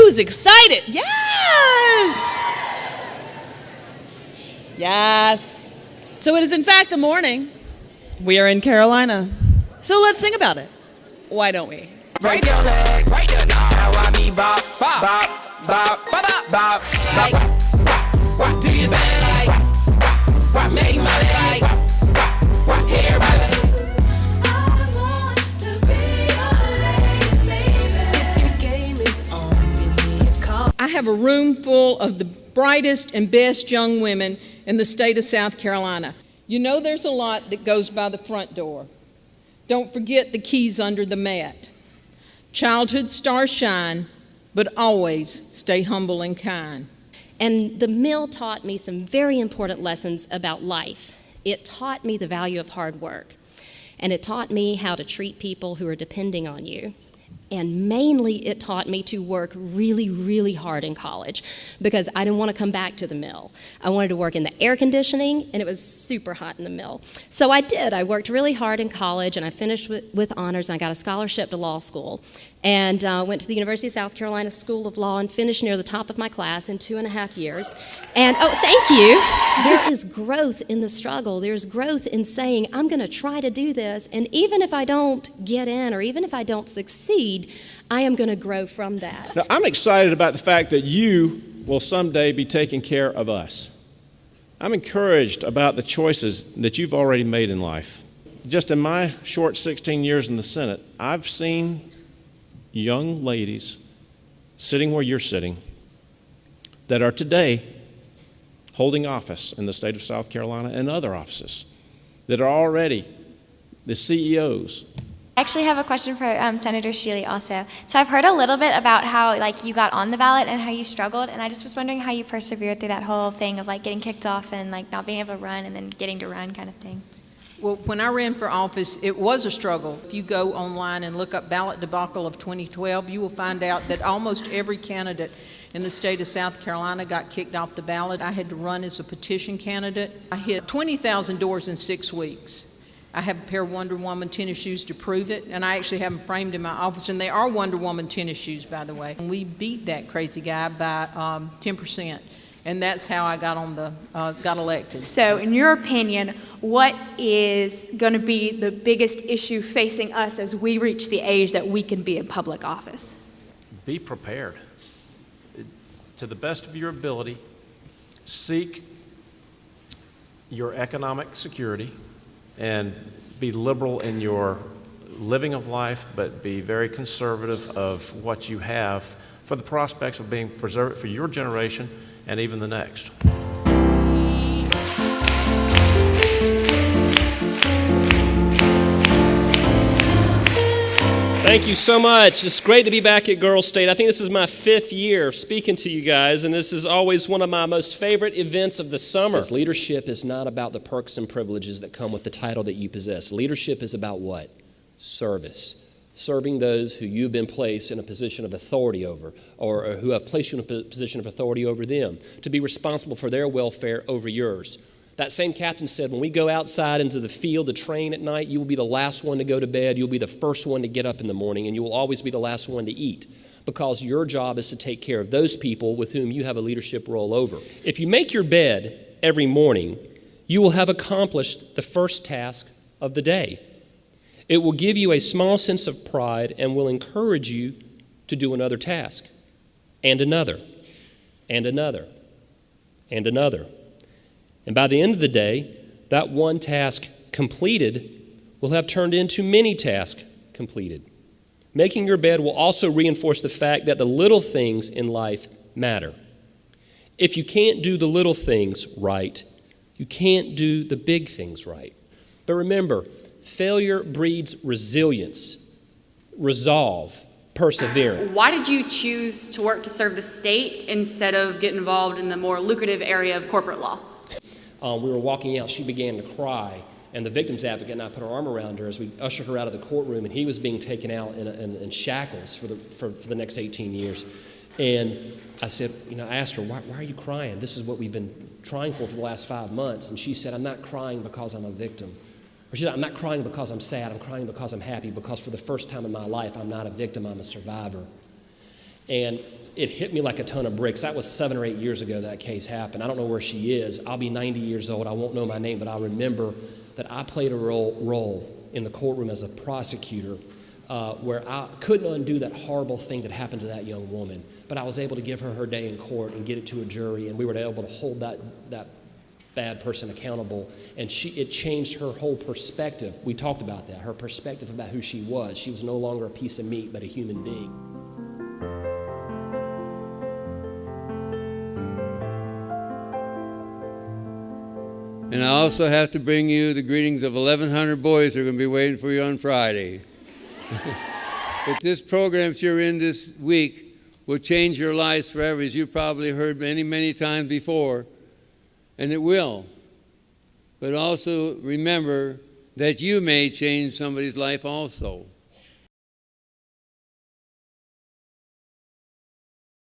who's excited? Yes! Yes. So it is in fact the morning. We are in Carolina. So let's sing about it. Why don't we? Break your legs, right there now. Now I me bop, bop, bop, bop, bop, bop. What do you bang like? What make money like? What hair like? I want to be your lady, baby. The game is on, give me a call. I have a room full of the brightest and best young women in the state of South Carolina. You know there's a lot that goes by the front door. Don't forget the keys under the mat. Childhood stars shine, but always stay humble and kind. And the mill taught me some very important lessons about life. It taught me the value of hard work, and it taught me how to treat people who are depending on you. And mainly, it taught me to work really, really hard in college because I didn't want to come back to the mill. I wanted to work in the air conditioning, and it was super hot in the mill. So I did. I worked really hard in college, and I finished with honors, and I got a scholarship to law school. And went to the University of South Carolina School of Law and finished near the top of my class in 2.5 years. And, oh, thank you. There is growth in the struggle. There's growth in saying, I'm going to try to do this, and even if I don't get in or even if I don't succeed, I am going to grow from that. Now, I'm excited about the fact that you will someday be taking care of us. I'm encouraged about the choices that you've already made in life. Just in my short 16 years in the Senate, I've seen young ladies sitting where you're sitting that are today holding office in the state of South Carolina and other offices that are already the CEOs. I actually have a question for Senator Shealy also. So I've heard a little bit about how you got on the ballot and how you struggled, and I just was wondering how you persevered through that whole thing of getting kicked off and not being able to run and then getting to run kind of thing. Well, when I ran for office, it was a struggle. If you go online and look up ballot debacle of 2012, you will find out that almost every candidate in the state of South Carolina got kicked off the ballot. I had to run as a petition candidate. I hit 20,000 doors in 6 weeks. I have a pair of Wonder Woman tennis shoes to prove it, and I actually have them framed in my office, and they are Wonder Woman tennis shoes, by the way. And we beat that crazy guy by 10%, and that's how I got elected. So, in your opinion, what is going to be the biggest issue facing us as we reach the age that we can be in public office? Be prepared. To the best of your ability, seek your economic security and be liberal in your living of life, but be very conservative of what you have for the prospects of being preserved for your generation and even the next. Thank you so much. It's great to be back at Girl State. I think this is my 5th year speaking to you guys, and this is always one of my most favorite events of the summer. Leadership is not about the perks and privileges that come with the title that you possess. Leadership is about what? Service. Serving those who you've been placed in a position of authority over, or who have placed you in a position of authority over them, to be responsible for their welfare over yours. That same captain said, when we go outside into the field to train at night, you will be the last one to go to bed, you'll be the first one to get up in the morning, and you will always be the last one to eat, because your job is to take care of those people with whom you have a leadership role over. If you make your bed every morning, you will have accomplished the first task of the day. It will give you a small sense of pride and will encourage you to do another task, and another, and another, and another. And by the end of the day, that one task completed will have turned into many tasks completed. Making your bed will also reinforce the fact that the little things in life matter. If you can't do the little things right, you can't do the big things right. But remember, failure breeds resilience, resolve, perseverance. Why did you choose to work to serve the state instead of get involved in the more lucrative area of corporate law? We were walking out, she began to cry, and the victim's advocate and I put our arm around her as we ushered her out of the courtroom, and he was being taken out in shackles for the next 18 years. And I said, I asked her, why are you crying? This is what we've been trying for the last 5 months. And she said, I'm not crying because I'm a victim. Or she said, I'm not crying because I'm sad, I'm crying because I'm happy, because for the first time in my life, I'm not a victim, I'm a survivor. And it hit me like a ton of bricks. That was 7 or 8 years ago that case happened. I don't know where she is. I'll be 90 years old. I won't know my name, but I remember that I played a role in the courtroom as a prosecutor where I couldn't undo that horrible thing that happened to that young woman. But I was able to give her her day in court and get it to a jury, and we were able to hold that bad person accountable. And it changed her whole perspective. We talked about that, her perspective about who she was. She was no longer a piece of meat, but a human being. And I also have to bring you the greetings of 1,100 boys who are going to be waiting for you on Friday. But this program that you're in this week will change your lives forever, as you've probably heard many, many times before, and it will. But also remember that you may change somebody's life also.